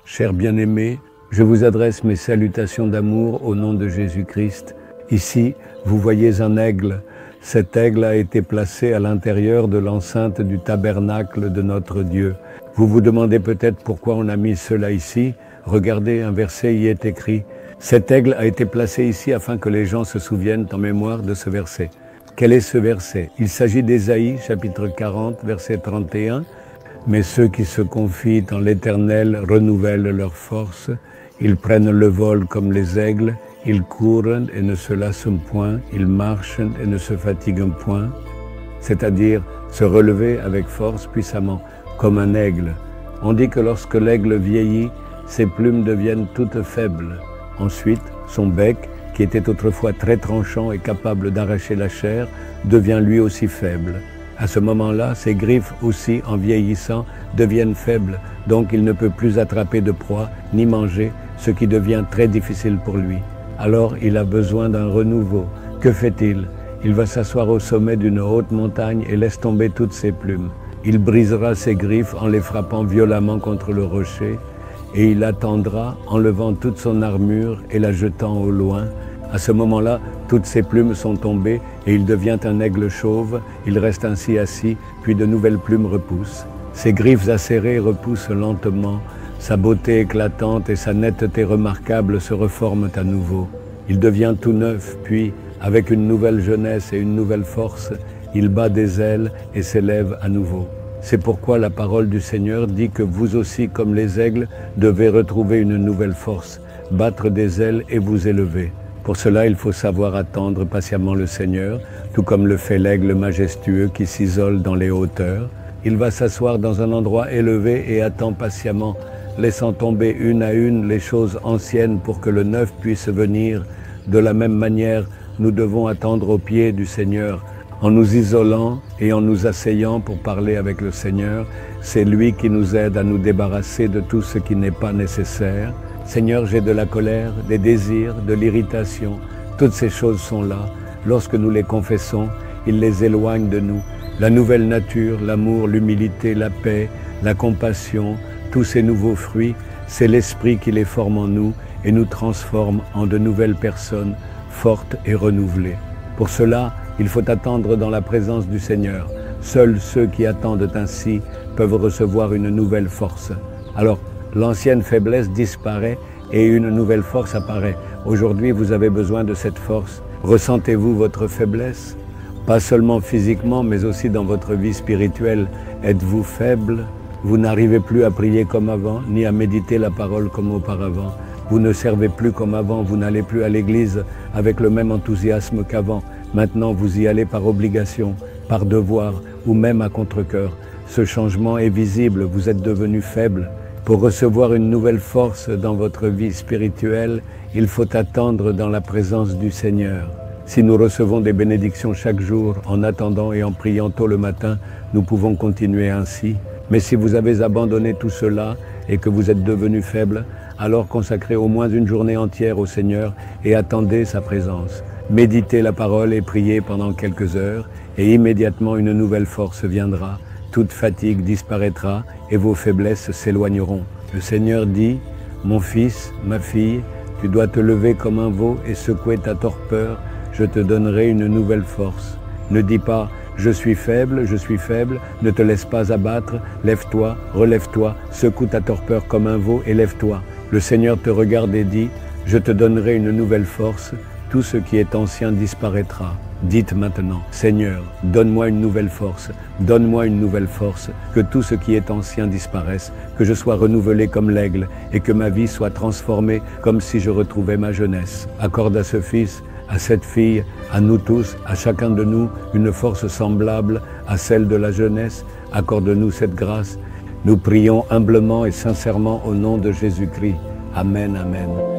Chers bien-aimés, je vous adresse mes salutations d'amour au nom de Jésus-Christ. Ici, vous voyez un aigle. Cet aigle a été placé à l'intérieur de l'enceinte du tabernacle de notre Dieu. Vous vous demandez peut-être pourquoi on a mis cela ici. Regardez, un verset y est écrit. Cet aigle a été placé ici afin que les gens se souviennent en mémoire de ce verset. Quel est ce verset? Il s'agit d'Ésaïe, chapitre 40, verset 31. Mais ceux qui se confient en l'Éternel renouvellent leur force. Ils prennent le vol comme les aigles. Ils courent et ne se lassent point. Ils marchent et ne se fatiguent point. C'est-à-dire se relever avec force puissamment, comme un aigle. On dit que lorsque l'aigle vieillit, ses plumes deviennent toutes faibles. Ensuite, son bec, qui était autrefois très tranchant et capable d'arracher la chair, devient lui aussi faible. À ce moment-là, ses griffes aussi, en vieillissant, deviennent faibles, donc il ne peut plus attraper de proie ni manger, ce qui devient très difficile pour lui. Alors il a besoin d'un renouveau. Que fait-il? Il va s'asseoir au sommet d'une haute montagne et laisse tomber toutes ses plumes. Il brisera ses griffes en les frappant violemment contre le rocher, et il attendra en levant toute son armure et la jetant au loin. À ce moment-là, toutes ses plumes sont tombées et il devient un aigle chauve. Il reste ainsi assis, puis de nouvelles plumes repoussent. Ses griffes acérées repoussent lentement. Sa beauté éclatante et sa netteté remarquable se reforment à nouveau. Il devient tout neuf, puis, avec une nouvelle jeunesse et une nouvelle force, il bat des ailes et s'élève à nouveau. C'est pourquoi la parole du Seigneur dit que vous aussi, comme les aigles, devez retrouver une nouvelle force, battre des ailes et vous élever. Pour cela, il faut savoir attendre patiemment le Seigneur, tout comme le fait l'aigle majestueux qui s'isole dans les hauteurs. Il va s'asseoir dans un endroit élevé et attend patiemment, laissant tomber une à une les choses anciennes pour que le neuf puisse venir. De la même manière, nous devons attendre aux pieds du Seigneur, en nous isolant et en nous asseyant pour parler avec le Seigneur. C'est lui qui nous aide à nous débarrasser de tout ce qui n'est pas nécessaire. Seigneur, j'ai de la colère, des désirs, de l'irritation. Toutes ces choses sont là. Lorsque nous les confessons, il les éloigne de nous. La nouvelle nature, l'amour, l'humilité, la paix, la compassion, tous ces nouveaux fruits, c'est l'Esprit qui les forme en nous et nous transforme en de nouvelles personnes fortes et renouvelées. Pour cela, il faut attendre dans la présence du Seigneur. Seuls ceux qui attendent ainsi peuvent recevoir une nouvelle force. Alors, l'ancienne faiblesse disparaît et une nouvelle force apparaît. Aujourd'hui, vous avez besoin de cette force. Ressentez-vous votre faiblesse? Pas seulement physiquement, mais aussi dans votre vie spirituelle. Êtes-vous faible? Vous n'arrivez plus à prier comme avant, ni à méditer la parole comme auparavant. Vous ne servez plus comme avant, vous n'allez plus à l'église avec le même enthousiasme qu'avant. Maintenant, vous y allez par obligation, par devoir ou même à contre-cœur. Ce changement est visible, vous êtes devenu faible. Pour recevoir une nouvelle force dans votre vie spirituelle, il faut attendre dans la présence du Seigneur. Si nous recevons des bénédictions chaque jour, en attendant et en priant tôt le matin, nous pouvons continuer ainsi. Mais si vous avez abandonné tout cela et que vous êtes devenu faible, alors consacrez au moins une journée entière au Seigneur et attendez sa présence. Méditez la parole et priez pendant quelques heures, et immédiatement une nouvelle force viendra. Toute fatigue disparaîtra et vos faiblesses s'éloigneront. Le Seigneur dit, « Mon fils, ma fille, tu dois te lever comme un veau et secouer ta torpeur, je te donnerai une nouvelle force. » Ne dis pas, « je suis faible, ne te laisse pas abattre, lève-toi, relève-toi, secoue ta torpeur comme un veau et lève-toi. » Le Seigneur te regarde et dit, « Je te donnerai une nouvelle force, tout ce qui est ancien disparaîtra. » Dites maintenant, « Seigneur, donne-moi une nouvelle force, que tout ce qui est ancien disparaisse, que je sois renouvelé comme l'aigle et que ma vie soit transformée comme si je retrouvais ma jeunesse. Accorde à ce fils, à cette fille, à nous tous, à chacun de nous, une force semblable à celle de la jeunesse. Accorde-nous cette grâce. Nous prions humblement et sincèrement au nom de Jésus-Christ. Amen, amen.